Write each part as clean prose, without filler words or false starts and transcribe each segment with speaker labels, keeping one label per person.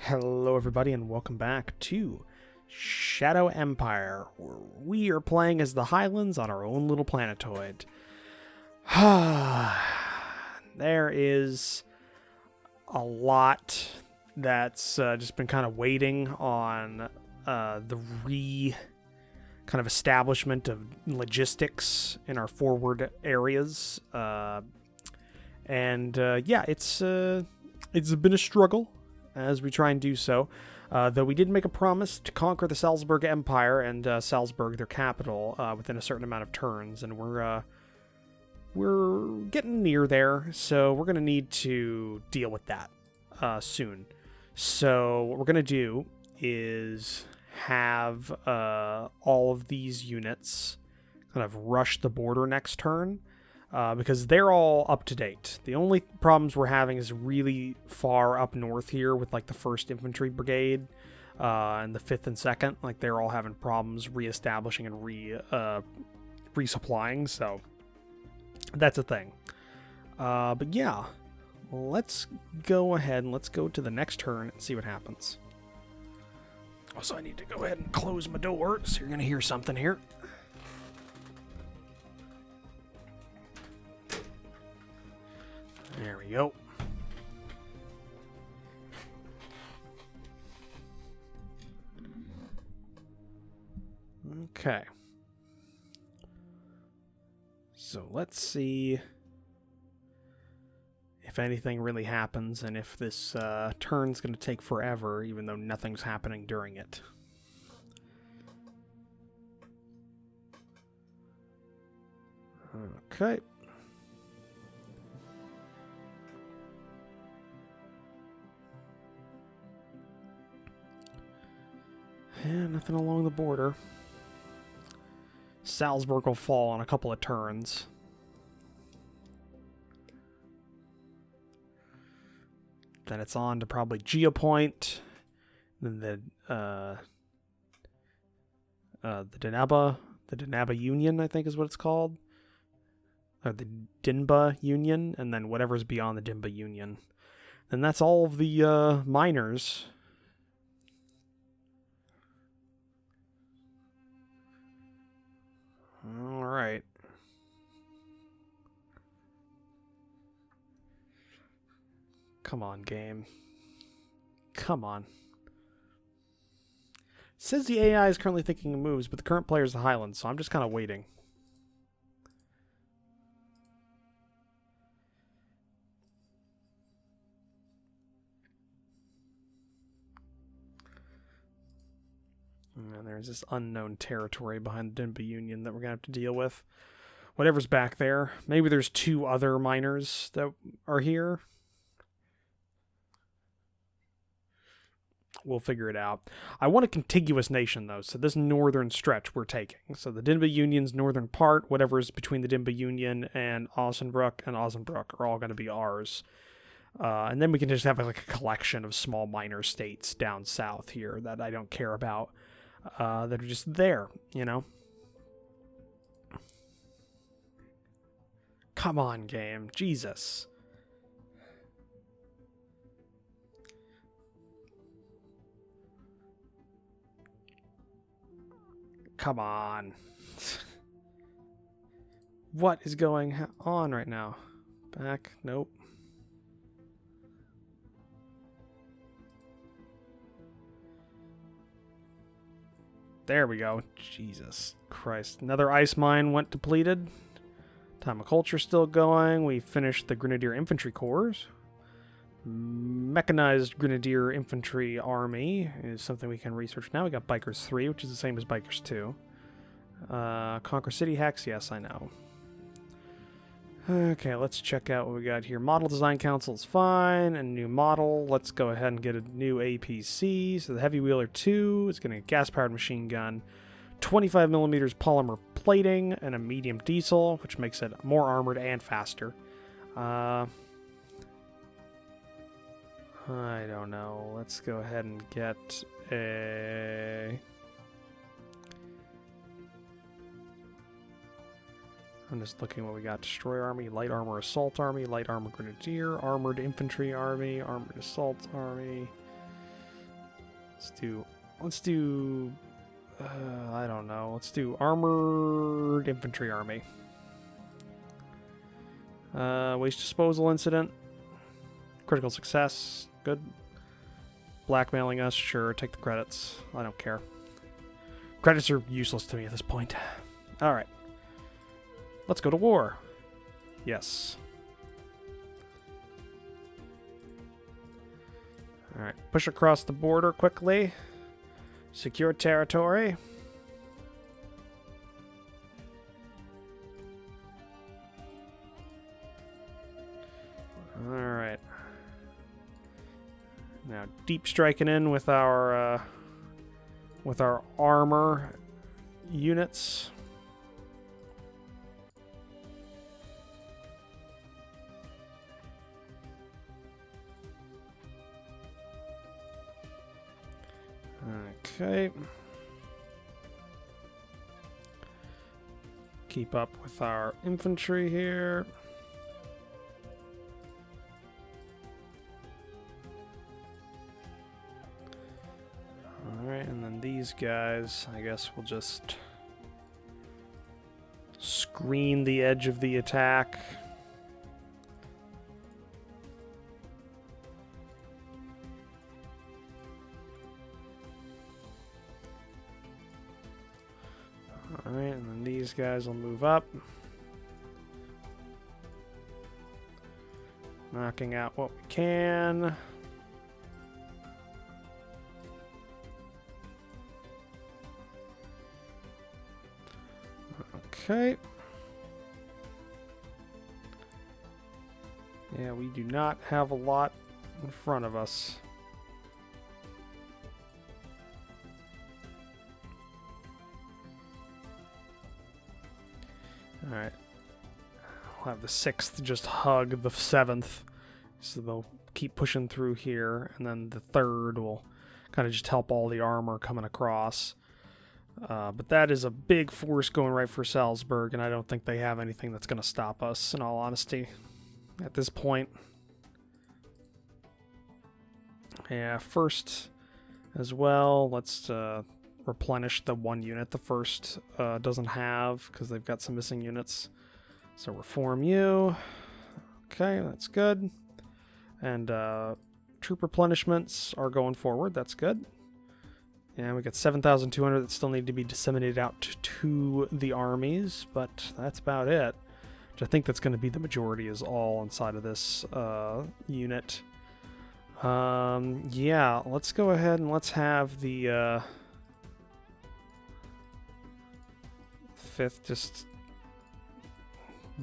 Speaker 1: Hello everybody and welcome back to Shadow Empire, where we are playing as the Highlands on our own little planetoid. There is a lot that's just been kind of waiting on the kind of establishment of logistics in our forward areas. Yeah, it's been a struggle as we try and do so. Though we did make a promise to conquer the Salzburg Empire and Salzburg, their capital, within a certain amount of turns, and we're getting near there, so we're going to need to deal with that soon. So what we're going to do is have all of these units kind of rush the border next turn, because they're all up to date. The only problems we're having is really far up north here with like the 1st Infantry Brigade and the 5th and 2nd. Like they're all having problems reestablishing and resupplying, so that's a thing. But yeah, let's go ahead and let's go to the next turn and see what happens. Also, I need to go ahead and close my door, so you're going to hear something here. There we go. Okay. So let's see if anything really happens and if this turn's going to take forever, even though nothing's happening during it. Okay. Yeah, nothing along the border. Salzburg will fall on a couple of turns. Then it's on to probably Geopoint. Then the Danaba Union, I think is what it's called. Or the Dinba Union, and then whatever's beyond the Dinba Union. And that's all of the miners. All right. Come on, game. Come on. Says the AI is currently thinking of moves, but the current player is the Highlands, so I'm just kind of waiting. And there's this unknown territory behind the Dinba Union that we're going to have to deal with. Whatever's back there. Maybe there's 2 other miners that are here. We'll figure it out. I want a contiguous nation, though, so this northern stretch we're taking. So the Dinba Union's northern part, whatever is between the Dinba Union and Osnabrück are all going to be ours. And then we can just have like a collection of small minor states down south here that I don't care about. That are just there, you know? Come on, game. Jesus. Come on. What is going on right now? Back? Nope. There we go. Jesus Christ. Another ice mine went depleted. Time of culture still going. We finished the Grenadier Infantry Corps. Mechanized Grenadier Infantry Army is something we can research now. We got Bikers 3, which is the same as Bikers 2. Conquer City Hex, yes, I know. Okay, let's check out what we got here. Model Design Council is fine. A new model. Let's go ahead and get a new APC. So the Heavy Wheeler 2 is getting a gas-powered machine gun, 25mm polymer plating, and a medium diesel, which makes it more armored and faster. I don't know. Let's go ahead and get a... I'm just looking what we got. Destroyer Army, Light Armor Assault Army, Light Armor Grenadier, Armored Infantry Army, Armored Assault Army. Let's do I don't know. Let's do armored infantry army. Waste disposal incident. Critical success. Good. Blackmailing us. Sure, take the credits. I don't care. Credits are useless to me at this point. Alright. Let's go to war. Yes. Alright. Push across the border quickly. Secure territory. Alright. Now deep striking in with our armor units. Okay. Keep up with our infantry here. Alright, and then these guys, I guess we'll just screen the edge of the attack. Alright, and then these guys will move up. Knocking out what we can. Okay. Yeah, we do not have a lot in front of us. Alright. We'll have the 6th just hug the 7th. So they'll keep pushing through here. And then the 3rd will kind of just help all the armor coming across. But that is a big force going right for Salzburg. And I don't think they have anything that's going to stop us, in all honesty, at this point. Yeah, first as well, let's replenish the 1 unit the first doesn't have, because they've got some missing units. So reform you. Okay, that's good. And troop replenishments are going forward. That's good. And we got 7,200 that still need to be disseminated out to the armies, but that's about it. Which I think that's going to be the majority, is all inside of this unit. Yeah, let's go ahead and let's have the 5th just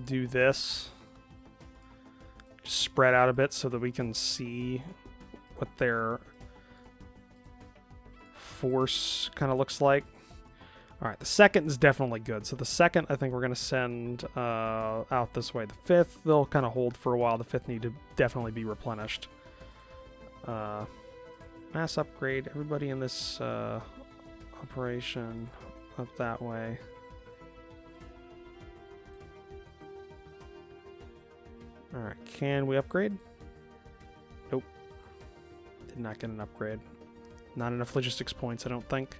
Speaker 1: do this. Just spread out a bit so that we can see what their force kind of looks like. Alright, the 2nd is definitely good. So the 2nd, I think we're going to send out this way. The 5th, they'll kind of hold for a while. The 5th need to definitely be replenished. Mass upgrade. Everybody in this operation up that way. Alright, can we upgrade? Nope. Did not get an upgrade. Not enough logistics points, I don't think.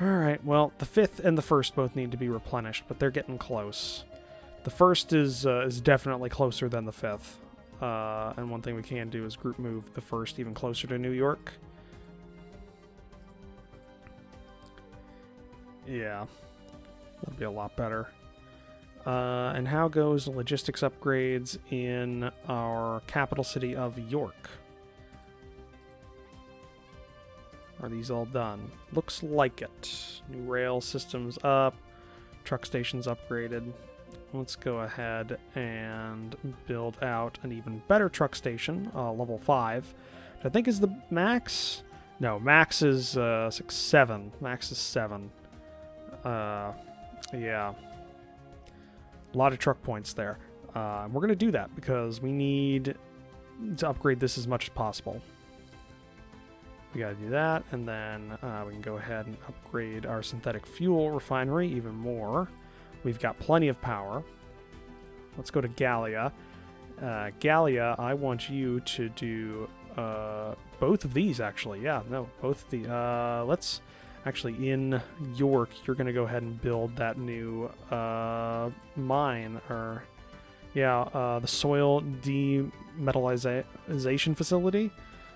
Speaker 1: Alright, well, the 5th and the 1st both need to be replenished, but they're getting close. The 1st is definitely closer than the 5th. And one thing we can do is group move the 1st even closer to New York. Yeah, that'd be a lot better. And how goes the logistics upgrades in our capital city of York? Are these all done? Looks like it. New rail systems up. Truck stations upgraded. Let's go ahead and build out an even better truck station, level 5. Which I think is the max? No, max is 7. Max is 7. Yeah. A lot of truck points there. We're going to do that because we need to upgrade this as much as possible. We got to do that, and then we can go ahead and upgrade our synthetic fuel refinery even more. We've got plenty of power. Let's go to Gallia. Gallia, I want you to do both of these, actually. Yeah, no, both of the... let's... Actually, in York, you're going to go ahead and build that new mine, or... Yeah, the soil demetallization facility.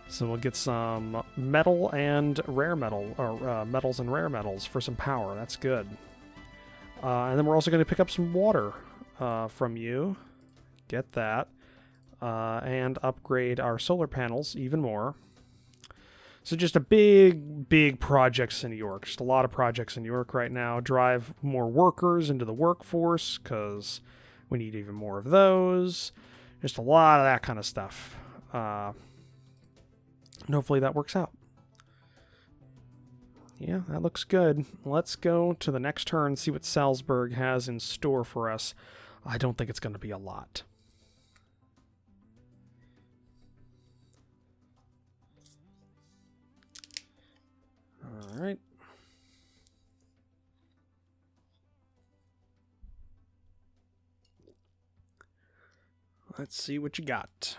Speaker 1: So we'll get some metal and rare metal, or metals and rare metals for some power. That's good. And then we're also going to pick up some water from you. Get that. And upgrade our solar panels even more. So just a big projects in New York. Just a lot of projects in New York right now. Drive more workers into the workforce, because we need even more of those. Just a lot of that kind of stuff. And hopefully that works out. Yeah, that looks good. Let's go to the next turn and see what Salzburg has in store for us. I don't think it's going to be a lot. All right. Let's see what you got.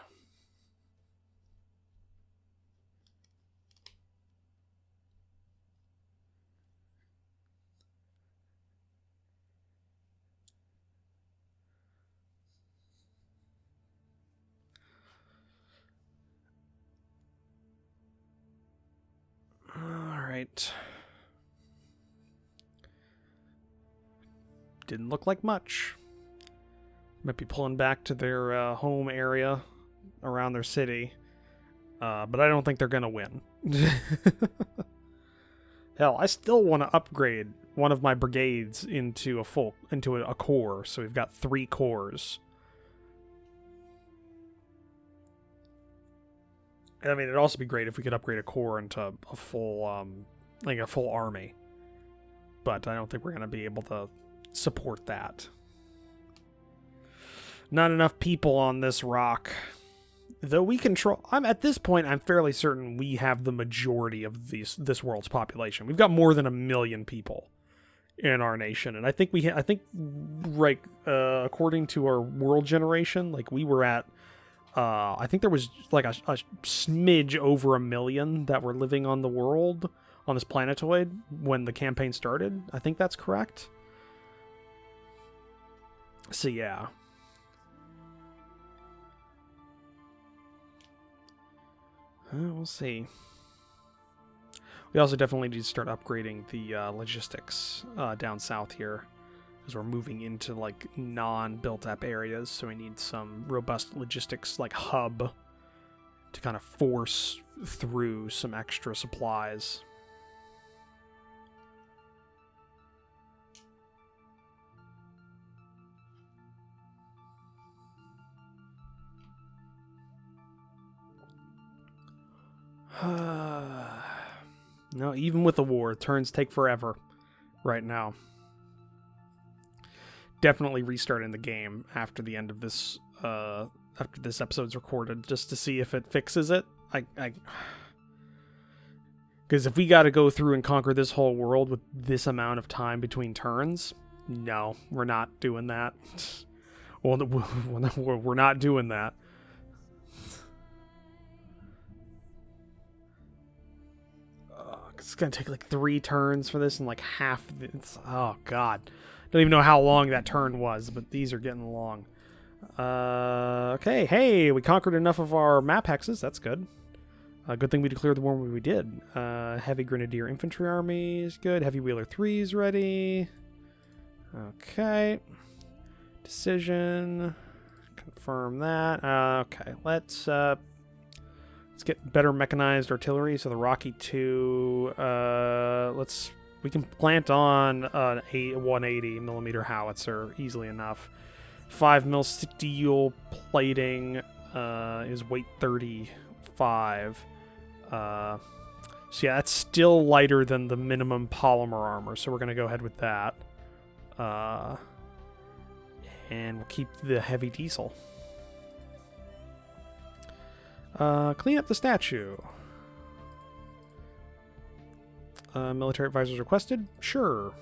Speaker 1: All right. Didn't look like much. Might be pulling back to their home area around their city. But I don't think they're going to win. Hell, I still want to upgrade one of my brigades into a core. So we've got 3 cores. I mean, it'd also be great if we could upgrade a core into a full, like a full army. But I don't think we're going to be able to support that. Not enough people on this rock. Though we control... at this point, I'm fairly certain we have the majority of this world's population. We've got more than 1 million people in our nation. And I think right, according to our world generation, like we were at... I think there was like a smidge over 1 million that were living on the world, on this planetoid, when the campaign started. I think that's correct. So yeah. We'll see. We also definitely need to start upgrading the logistics down south here, because we're moving into like non-built-up areas, so we need some robust logistics like hub to kind of force through some extra supplies. No, even with the war, turns take forever right now. Definitely restarting the game after the end of this, after this episode's recorded, just to see if it fixes it. Because if we got to go through and conquer this whole world with this amount of time between turns, no, we're not doing that. Well, we're not doing that. It's gonna take like 3 turns for this, and like half. Oh god, don't even know how long that turn was, but these are getting long. Okay, hey, we conquered enough of our map hexes. That's good. Good thing we declared the war when we did. Heavy Grenadier Infantry Army is good. Heavy Wheeler 3's ready. Okay. Decision. Confirm that. Okay, let's get better mechanized artillery. So the Rocky 2, we can plant on an 180 millimeter howitzer easily enough. 5 mil steel plating is weight 35. So yeah, that's still lighter than the minimum polymer armor. So we're gonna go ahead with that. And we'll keep the heavy diesel. Clean up the statue. Military advisors requested? Sure.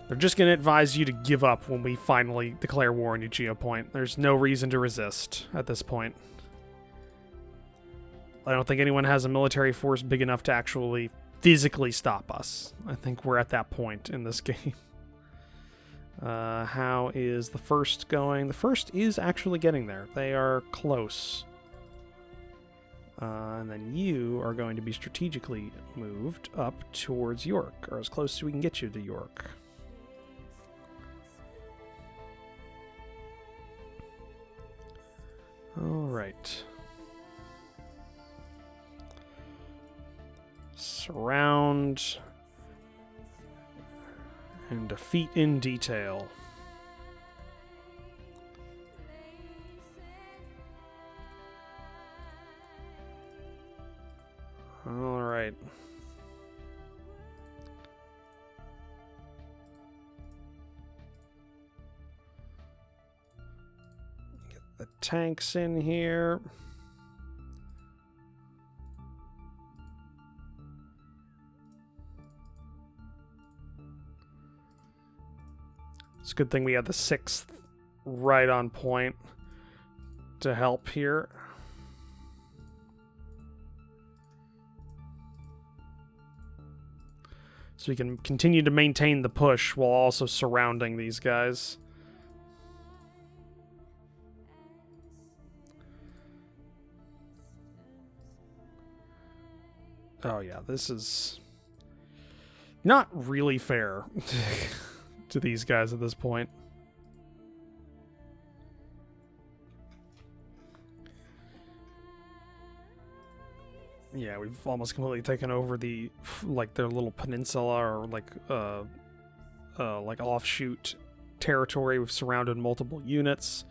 Speaker 1: They're just going to advise you to give up when we finally declare war on your geopoint. There's no reason to resist at this point. I don't think anyone has a military force big enough to actually physically stop us. I think we're at that point in this game. How is the first going? The first is actually getting there. They are close. And then you are going to be strategically moved up towards York, or as close as we can get you to York. All right. Surround and defeat in detail. All right. Get the tanks in here. It's a good thing we had the 6th right on point to help here. So we can continue to maintain the push while also surrounding these guys. Oh yeah, this is not really fair to these guys at this point. Yeah, we've almost completely taken over the, like, their little peninsula or like offshoot territory. We've surrounded multiple units.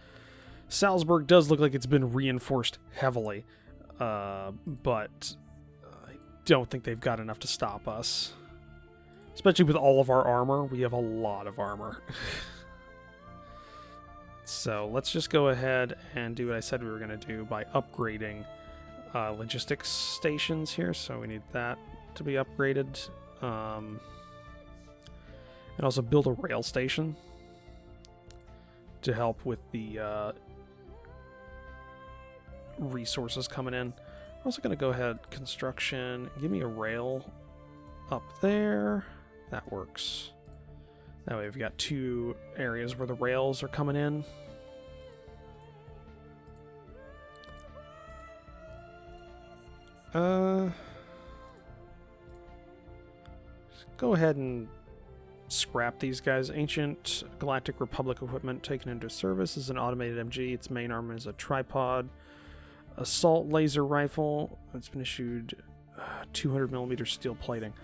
Speaker 1: Salzburg does look like it's been reinforced heavily, but I don't think they've got enough to stop us. Especially with all of our armor. We have a lot of armor. So let's just go ahead and do what I said we were going to do by upgrading logistics stations here. So we need that to be upgraded. And also build a rail station to help with the resources coming in. I'm also going to go ahead, construction, give me a rail up there. That works. That way we've got 2 areas where the rails are coming in. Go ahead and scrap these guys. Ancient Galactic Republic equipment taken into service is an automated MG. Its main armor is a tripod. Assault laser rifle. It's been issued 200mm steel plating.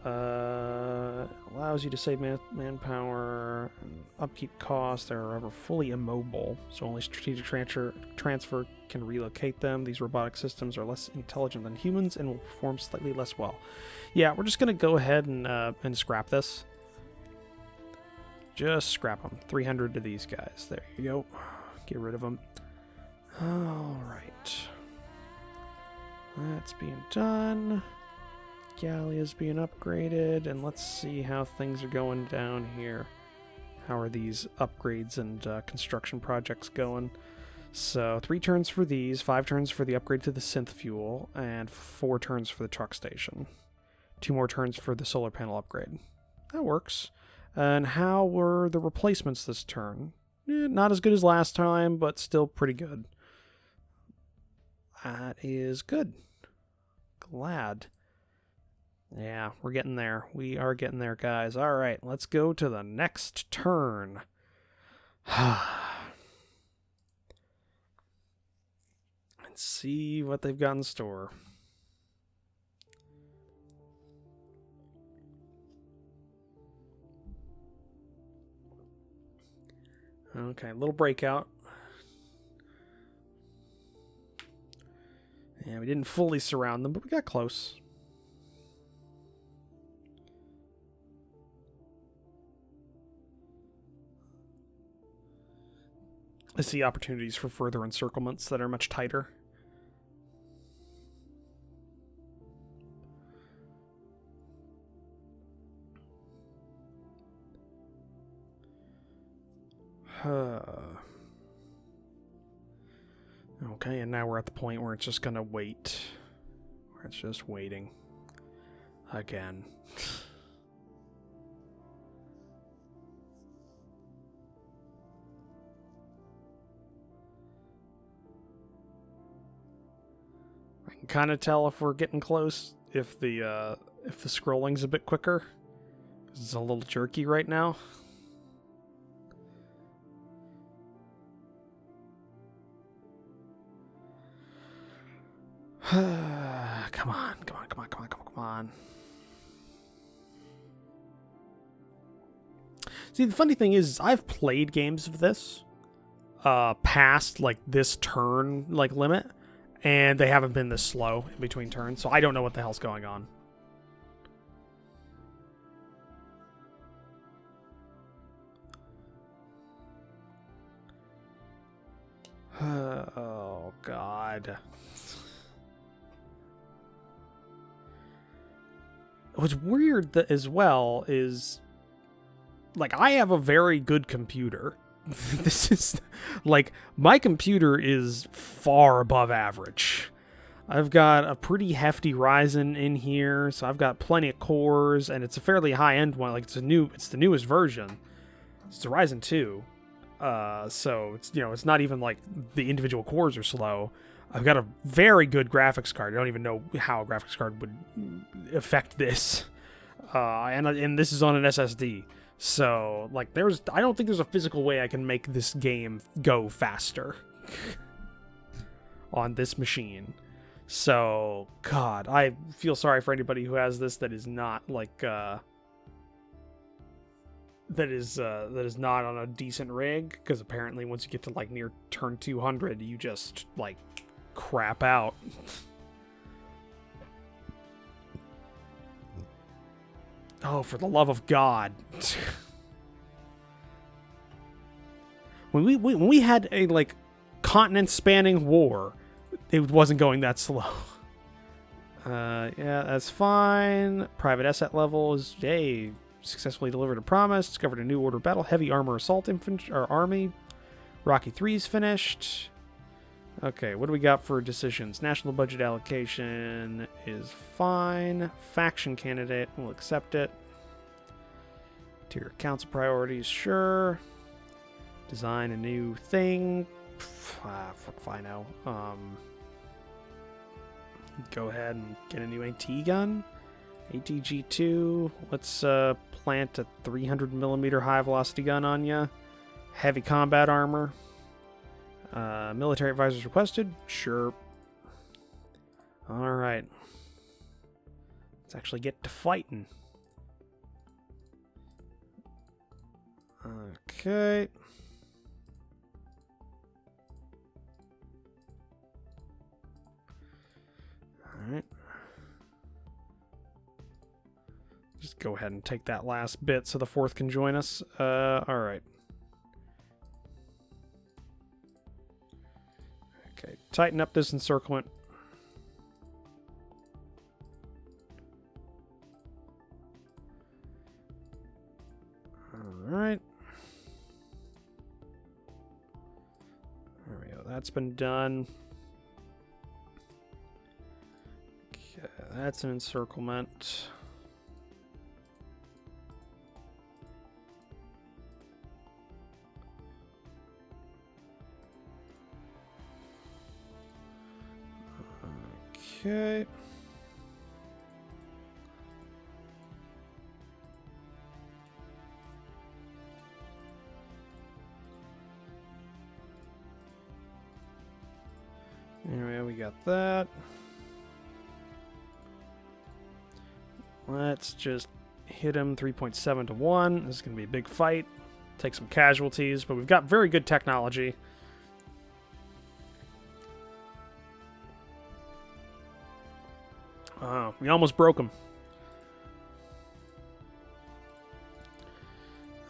Speaker 1: Allows you to save manpower and upkeep costs. They're however fully immobile, so only strategic transfer can relocate them. These robotic systems are less intelligent than humans and will perform slightly less well. Yeah, we're just gonna go ahead and scrap this. Just scrap them. 300 to these guys. There you go. Get rid of them. All right. That's being done. Gallia's being upgraded, and let's see how things are going down here. How are these upgrades and construction projects going? So 3 turns for these, 5 turns for the upgrade to the synth fuel, and 4 turns for the truck station. 2 more turns for the solar panel upgrade. That works. And how were the replacements this turn? Not as good as last time, but still pretty good. That is good. Glad. Yeah, we're getting there. We are getting there, guys. All right, let's go to the next turn. And see what they've got in store. Okay, little breakout. Yeah, we didn't fully surround them, but we got close. I see opportunities for further encirclements that are much tighter. Okay, and now we're at the point where it's just gonna wait. Where it's just waiting. Again. I can kind of tell if we're getting close, if the scrolling's a bit quicker. It's a little jerky right now. Come on. See, the funny thing is, I've played games of this, past, like, this turn, like, limit, and they haven't been this slow in between turns, so I don't know what the hell's going on. Oh, God. What's weird as well is, like, I have a very good computer. This is, like, my computer is far above average. I've got a pretty hefty Ryzen in here, so I've got plenty of cores, and it's a fairly high-end one. Like, it's the newest version. It's the Ryzen 2. So it's, it's not even like the individual cores are slow. I've got a very good graphics card. I don't even know how a graphics card would affect this. And this is on an SSD. So, like, I don't think there's a physical way I can make this game go faster on this machine. So, God, I feel sorry for anybody who has this that is not, like, that is not on a decent rig, because apparently once you get to, like, near turn 200, you just, like, crap out. Oh, for the love of God. When we had a, like, continent-spanning war, it wasn't going that slow. Yeah, that's fine. Private asset level is, yay, successfully delivered a promise. Discovered a new order battle. Heavy armor assault infantry or army. Rocky 3's finished. Okay, what do we got for decisions? National budget allocation is fine. Faction candidate, we'll accept it. Interior council priorities, sure. Design a new thing. Fuck if I know. Go ahead and get a new AT gun. ATG2. Let's plant a 300mm high velocity gun on ya. Heavy combat armor. Military advisors requested. Sure. Alright. Let's actually get to fighting. Okay. Alright. Just go ahead and take that last bit so the 4th can join us. Alright. Okay, tighten up this encirclement. Alright. There we go. That's been done. Okay, that's an encirclement. Okay. Anyway, we got that. Let's just hit him 3.7 to 1. This is going to be a big fight. Take some casualties, but we've got very good technology. We almost broke him.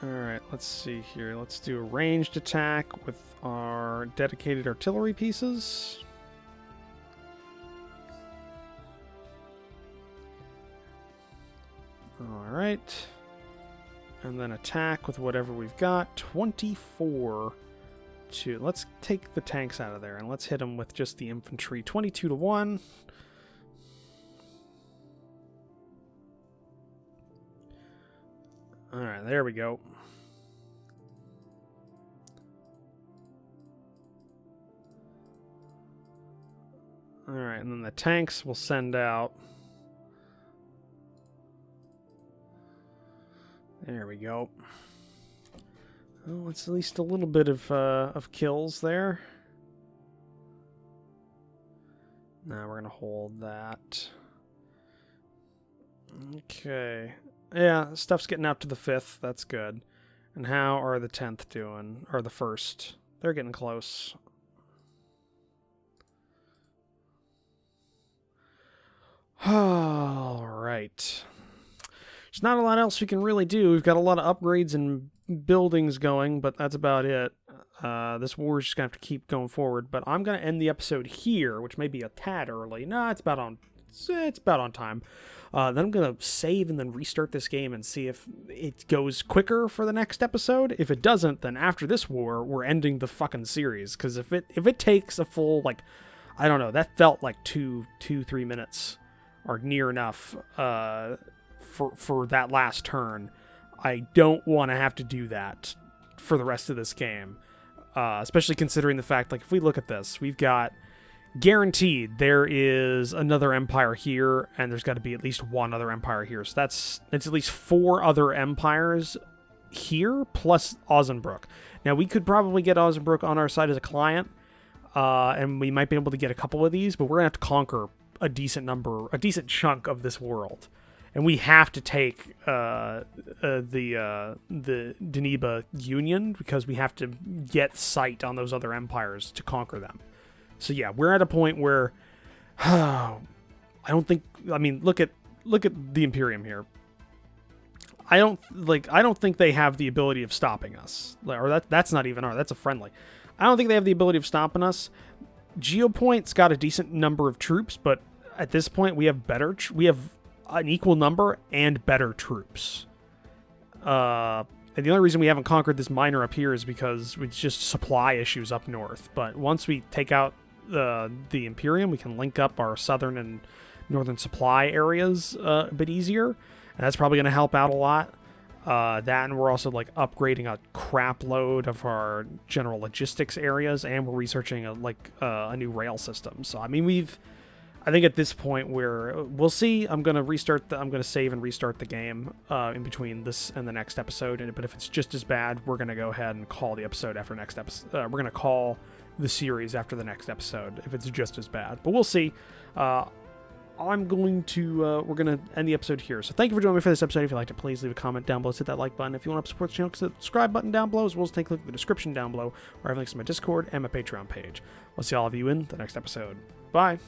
Speaker 1: Alright, let's see here. Let's do a ranged attack with our dedicated artillery pieces. Alright. And then attack with whatever we've got. 24 to... Let's take the tanks out of there, and let's hit them with just the infantry. 22 to 1. Alright, there we go. Alright, and then the tanks will send out... There we go. Well, it's at least a little bit of kills there. Now we're going to hold that. Okay. Yeah, stuff's getting up to the 5th. That's good. And how are the 10th doing? Or the 1st? They're getting close. All right. There's not a lot else we can really do. We've got a lot of upgrades and buildings going, but that's about it. This war is just going to have to keep going forward. But I'm going to end the episode here, which may be a tad early. Nah, it's about on time. Then I'm going to save and then restart this game and see if it goes quicker for the next episode. If it doesn't, then after this war, we're ending the fucking series. Because if it takes a full, like, I don't know, that felt like 3 minutes or near enough for that last turn. I don't want to have to do that for the rest of this game. Especially considering the fact, like, if we look at this, we've got guaranteed there is another empire here, and there's got to be at least one other empire here. So it's at least 4 other empires here, plus Ozenbrook. Now, we could probably get Ozenbrook on our side as a client, and we might be able to get a couple of these, but we're going to have to conquer a decent chunk of this world. And we have to take the Deniba Union, because we have to get sight on those other empires to conquer them. So yeah, we're at a point where I don't think. I mean, look at the Imperium here. I don't think they have the ability of stopping us. Or that's not even that's a friendly. I don't think they have the ability of stopping us. Geopoint's got a decent number of troops, but at this point we have we have an equal number and better troops. And the only reason we haven't conquered this minor up here is because it's just supply issues up north. But once we take out the Imperium, we can link up our southern and northern supply areas a bit easier. And that's probably going to help out a lot. That, and we're also like upgrading a crap load of our general logistics areas, and we're researching a new rail system. So I mean, I think at this point we'll see. I'm going to save and restart the game in between this and the next episode. But if it's just as bad, we're going to go ahead and call the episode after next episode. We're going to call the series after the next episode if it's just as bad. But we'll see. We're going to end the episode here. So thank you for joining me for this episode. If you liked it, please leave a comment down below. Hit that like button. If you want to support the channel, click the subscribe button down below, as well as take a look at the description down below, where I have links to my Discord and my Patreon page. I'll see all of you in the next episode. Bye.